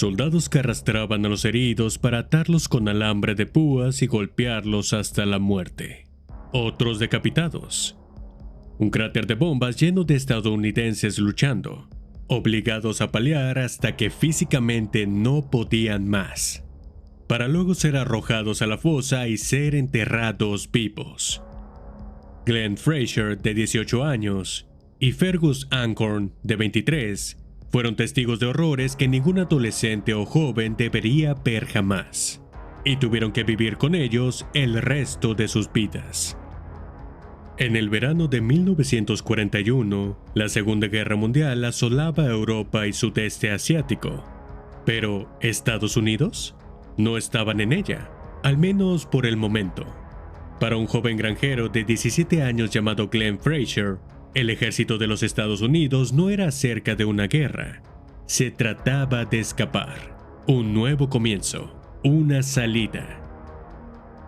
Soldados que arrastraban a los heridos para atarlos con alambre de púas y golpearlos hasta la muerte. Otros decapitados. Un cráter de bombas lleno de estadounidenses luchando, obligados a pelear hasta que físicamente no podían más, para luego ser arrojados a la fosa y ser enterrados vivos. Glenn Fraser, de 18 años, y Fergus Ancorn, de 23, fueron testigos de horrores que ningún adolescente o joven debería ver jamás, y tuvieron que vivir con ellos el resto de sus vidas. En el verano de 1941, la Segunda Guerra Mundial asolaba Europa y Sudeste Asiático, pero ¿Estados Unidos? No estaban en ella, al menos por el momento. Para un joven granjero de 17 años llamado Glenn Fraser, el ejército de los Estados Unidos no era acerca de una guerra. Se trataba de escapar, un nuevo comienzo, una salida.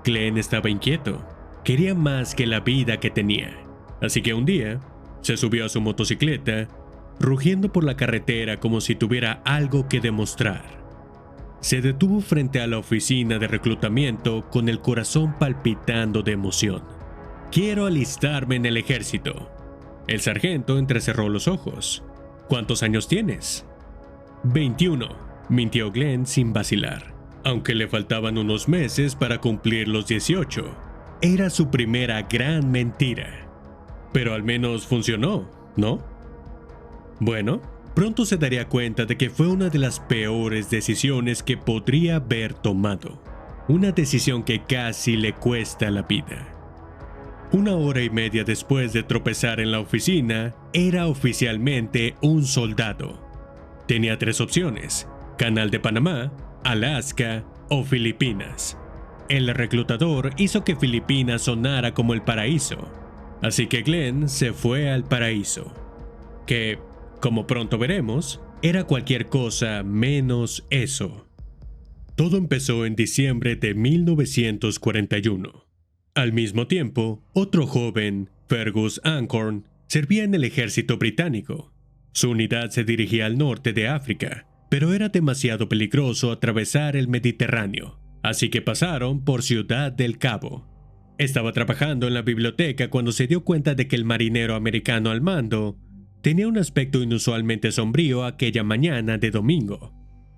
Glenn estaba inquieto, quería más que la vida que tenía, así que un día se subió a su motocicleta, rugiendo por la carretera como si tuviera algo que demostrar. Se detuvo frente a la oficina de reclutamiento con el corazón palpitando de emoción. «Quiero alistarme en el ejército». El sargento entrecerró los ojos. «¿Cuántos años tienes?» 21, mintió Glenn sin vacilar, aunque le faltaban unos meses para cumplir los 18. Era su primera gran mentira. Pero al menos funcionó, ¿no? Bueno, pronto se daría cuenta de que fue una de las peores decisiones que podría haber tomado. Una decisión que casi le cuesta la vida. 1 hora y media después de tropezar en la oficina, era oficialmente un soldado. Tenía 3 opciones: Canal de Panamá, Alaska o Filipinas. El reclutador hizo que Filipinas sonara como el paraíso, así que Glenn se fue al paraíso, que, como pronto veremos, era cualquier cosa menos eso. Todo empezó en diciembre de 1941. Al mismo tiempo, otro joven, Fergus Ancorn, servía en el ejército británico. Su unidad se dirigía al norte de África, pero era demasiado peligroso atravesar el Mediterráneo, así que pasaron por Ciudad del Cabo. Estaba trabajando en la biblioteca cuando se dio cuenta de que el marinero americano al mando tenía un aspecto inusualmente sombrío aquella mañana de domingo.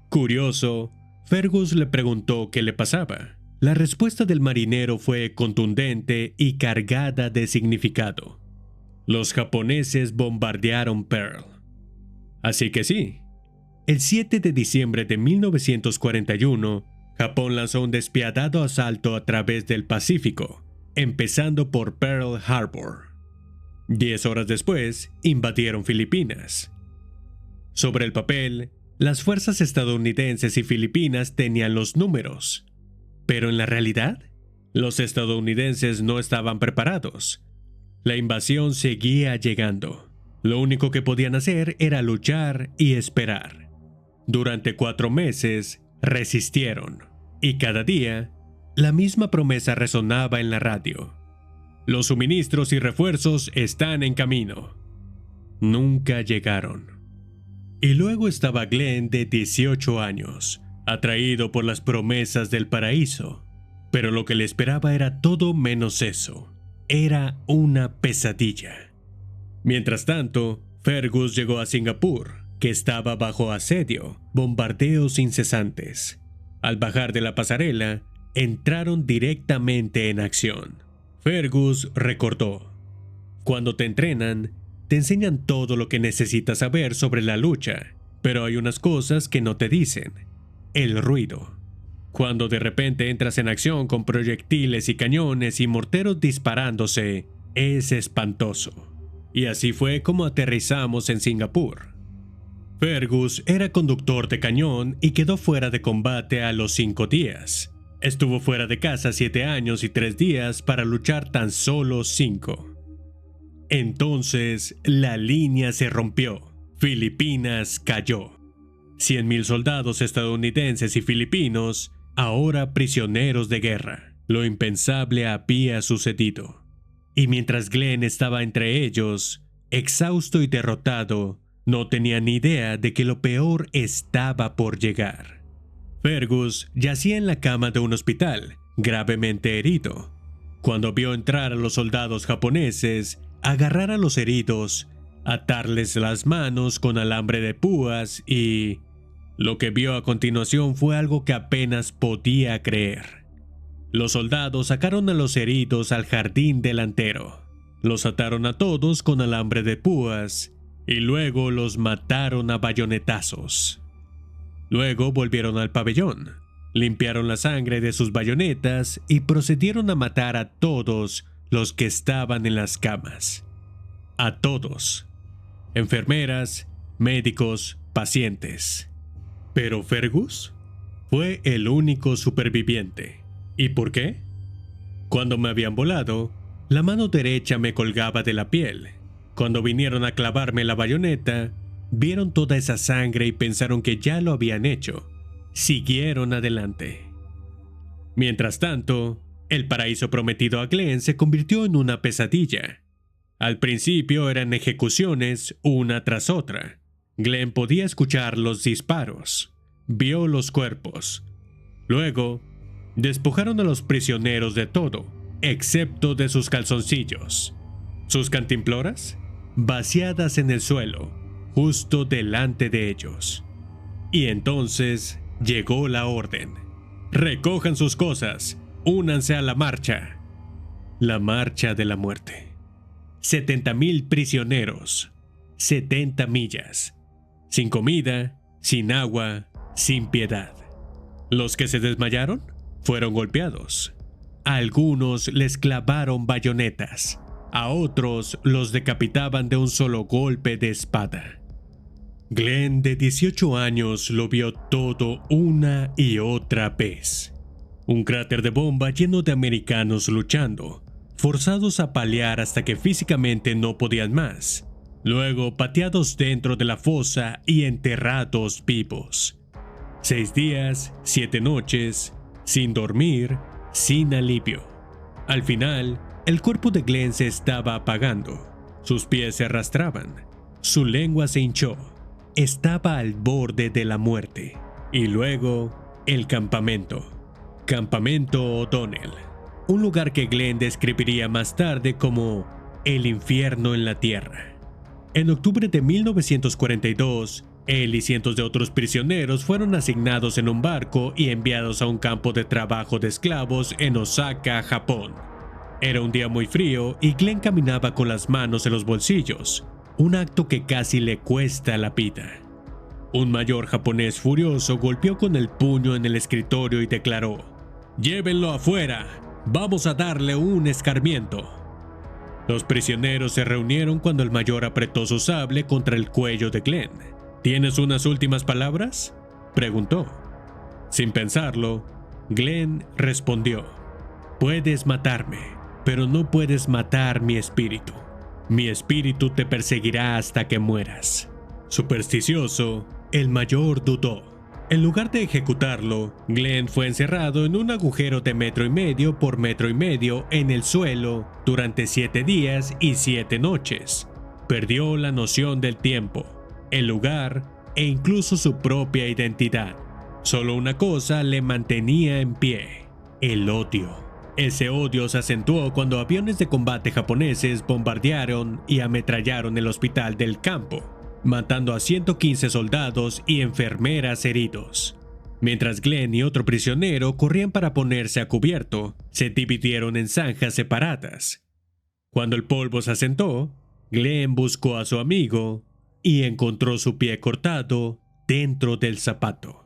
Curioso, Fergus le preguntó qué le pasaba. La respuesta del marinero fue contundente y cargada de significado. Los japoneses bombardearon Pearl. Así que sí, el 7 de diciembre de 1941, Japón lanzó un despiadado asalto a través del Pacífico, empezando por Pearl Harbor. 10 horas después, invadieron Filipinas. Sobre el papel, las fuerzas estadounidenses y filipinas tenían los números. Pero en la realidad, los estadounidenses no estaban preparados. La invasión seguía llegando. Lo único que podían hacer era luchar y esperar. Durante 4 meses, resistieron. Y cada día, la misma promesa resonaba en la radio. Los suministros y refuerzos están en camino. Nunca llegaron. Y luego estaba Glenn, de 18 años, atraído por las promesas del paraíso. Pero lo que le esperaba era todo menos eso. Era una pesadilla. Mientras tanto, Fergus llegó a Singapur, que estaba bajo asedio, bombardeos incesantes. Al bajar de la pasarela, entraron directamente en acción. Fergus recordó: «Cuando te entrenan, te enseñan todo lo que necesitas saber sobre la lucha, pero hay unas cosas que no te dicen. El ruido. Cuando de repente entras en acción con proyectiles y cañones y morteros disparándose, es espantoso». Y así fue como aterrizamos en Singapur. Fergus era conductor de cañón y quedó fuera de combate a los 5 días. Estuvo fuera de casa 7 años y 3 días para luchar tan solo 5. Entonces, la línea se rompió. Filipinas cayó. 100,000 soldados estadounidenses y filipinos, ahora prisioneros de guerra. Lo impensable había sucedido. Y mientras Glenn estaba entre ellos, exhausto y derrotado, No tenía ni idea de que lo peor estaba por llegar. Fergus yacía en la cama de un hospital, gravemente herido. Cuando vio entrar a los soldados japoneses, agarrar a los heridos, atarles las manos con alambre de púas y... lo que vio a continuación fue algo que apenas podía creer. Los soldados sacaron a los heridos al jardín delantero. Los ataron a todos con alambre de púas y luego los mataron a bayonetazos. Luego volvieron al pabellón, limpiaron la sangre de sus bayonetas y procedieron a matar a todos los que estaban en las camas. A todos. Enfermeras, médicos, pacientes. Pero Fergus fue el único superviviente. ¿Y por qué? Cuando me habían volado, la mano derecha me colgaba de la piel. Cuando vinieron a clavarme la bayoneta, vieron toda esa sangre y pensaron que ya lo habían hecho. Siguieron adelante. Mientras tanto, el paraíso prometido a Glenn se convirtió en una pesadilla. Al principio eran ejecuciones una tras otra. Glenn podía escuchar los disparos. Vio los cuerpos. Luego, despojaron a los prisioneros de todo, excepto de sus calzoncillos. Sus cantimploras, vaciadas en el suelo, justo delante de ellos. Y entonces llegó la orden. Recojan sus cosas, únanse a la marcha. La marcha de la muerte. 70,000 prisioneros, 70 millas, sin comida, sin agua, sin piedad. Los que se desmayaron fueron golpeados. A algunos les clavaron bayonetas, a otros los decapitaban de un solo golpe de espada. Glenn, de 18 años, lo vio todo una y otra vez. Un cráter de bomba lleno de americanos luchando, forzados a paliar hasta que físicamente no podían más, luego pateados dentro de la fosa y enterrados vivos. 6 días, 7 noches, sin dormir, sin alivio. Al final, el cuerpo de Glenn se estaba apagando, sus pies se arrastraban, su lengua se hinchó, estaba al borde de la muerte. Y luego, el campamento. Campamento O'Donnell. Un lugar que Glenn describiría más tarde como el infierno en la tierra. En octubre de 1942, él y cientos de otros prisioneros fueron asignados en un barco y enviados a un campo de trabajo de esclavos en Osaka, Japón. Era un día muy frío y Glenn caminaba con las manos en los bolsillos, un acto que casi le cuesta la vida. Un mayor japonés furioso golpeó con el puño en el escritorio y declaró: «¡Llévenlo afuera! ¡Vamos a darle un escarmiento!». Los prisioneros se reunieron cuando el mayor apretó su sable contra el cuello de Glenn. «¿Tienes unas últimas palabras?», preguntó. Sin pensarlo, Glenn respondió: «Puedes matarme, pero no puedes matar mi espíritu. Mi espíritu te perseguirá hasta que mueras». Supersticioso, el mayor dudó. En lugar de ejecutarlo, Glenn fue encerrado en un agujero de 1,5 metros por 1,5 metros en el suelo durante 7 días y 7 noches. Perdió la noción del tiempo, el lugar e incluso su propia identidad. Solo una cosa le mantenía en pie: el odio. Ese odio se acentuó cuando aviones de combate japoneses bombardearon y ametrallaron el hospital del campo, matando a 115 soldados y enfermeras heridos. Mientras Glenn y otro prisionero corrían para ponerse a cubierto, se dividieron en zanjas separadas. Cuando el polvo se asentó, Glenn buscó a su amigo y encontró su pie cortado dentro del zapato.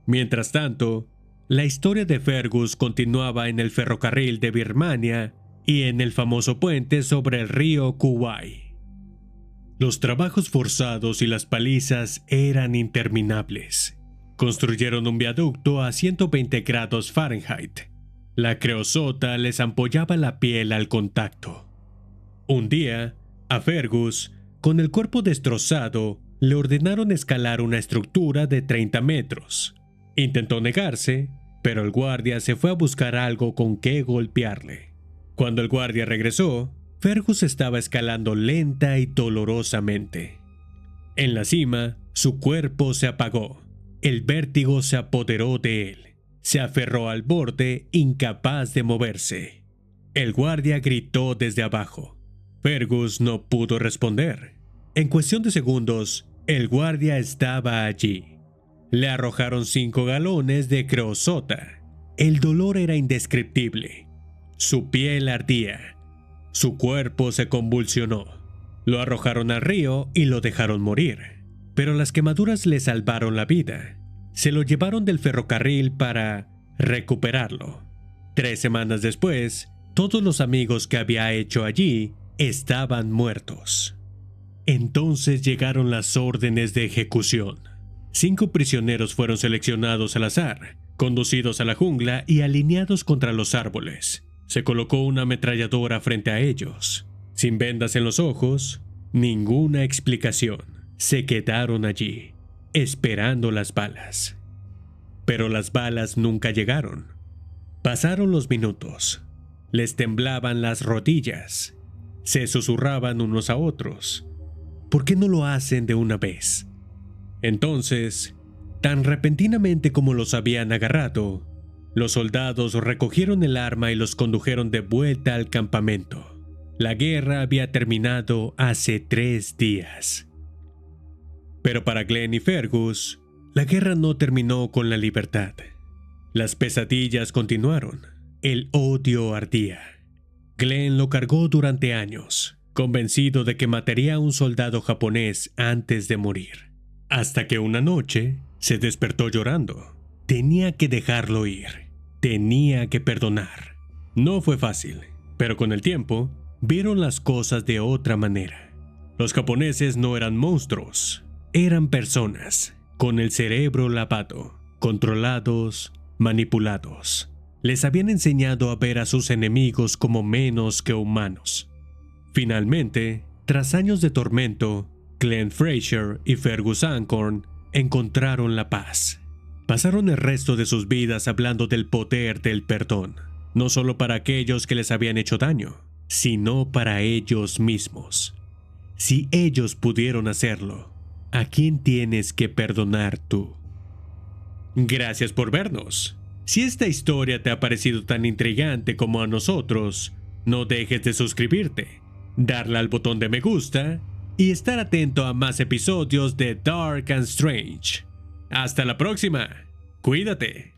Mientras tanto, la historia de Fergus continuaba en el ferrocarril de Birmania y en el famoso puente sobre el río Kuwai. Los trabajos forzados y las palizas eran interminables. Construyeron un viaducto a 120 grados Fahrenheit. La creosota les ampollaba la piel al contacto. Un día, a Fergus, con el cuerpo destrozado, le ordenaron escalar una estructura de 30 metros. Intentó negarse, pero el guardia se fue a buscar algo con que golpearle. Cuando el guardia regresó, Fergus estaba escalando lenta y dolorosamente. En la cima, su cuerpo se apagó. El vértigo se apoderó de él. Se aferró al borde, incapaz de moverse. El guardia gritó desde abajo. Fergus no pudo responder. En cuestión de segundos, el guardia estaba allí. Le arrojaron 5 galones de creosota. El dolor era indescriptible. Su piel ardía. Su cuerpo se convulsionó. Lo arrojaron al río y lo dejaron morir. Pero las quemaduras le salvaron la vida. Se lo llevaron del ferrocarril para recuperarlo. 3 semanas después, todos los amigos que había hecho allí estaban muertos. Entonces llegaron las órdenes de ejecución. 5 prisioneros fueron seleccionados al azar, conducidos a la jungla y alineados contra los árboles. Se colocó una ametralladora frente a ellos. Sin vendas en los ojos, ninguna explicación. Se quedaron allí, esperando las balas. Pero las balas nunca llegaron. Pasaron los minutos. Les temblaban las rodillas. Se susurraban unos a otros. ¿Por qué no lo hacen de una vez? Entonces, tan repentinamente como los habían agarrado, los soldados recogieron el arma y los condujeron de vuelta al campamento. La guerra había terminado hace 3 días. Pero para Glenn y Fergus, la guerra no terminó con la libertad. Las pesadillas continuaron. El odio ardía. Glenn lo cargó durante años, convencido de que mataría a un soldado japonés antes de morir. Hasta que una noche se despertó llorando. Tenía que dejarlo ir. Tenía que perdonar. No fue fácil, pero con el tiempo vieron las cosas de otra manera. Los japoneses no eran monstruos. Eran personas, con el cerebro lavado, controlados, manipulados. Les habían enseñado a ver a sus enemigos como menos que humanos. Finalmente, tras años de tormento, Glenn Fraser y Fergus Ancorn encontraron la paz. Pasaron el resto de sus vidas hablando del poder del perdón, no solo para aquellos que les habían hecho daño, sino para ellos mismos. Si ellos pudieron hacerlo, ¿a quién tienes que perdonar tú? Gracias por vernos. Si esta historia te ha parecido tan intrigante como a nosotros, no dejes de suscribirte, darle al botón de me gusta y estar atento a más episodios de Dark and Strange. Hasta la próxima. Cuídate.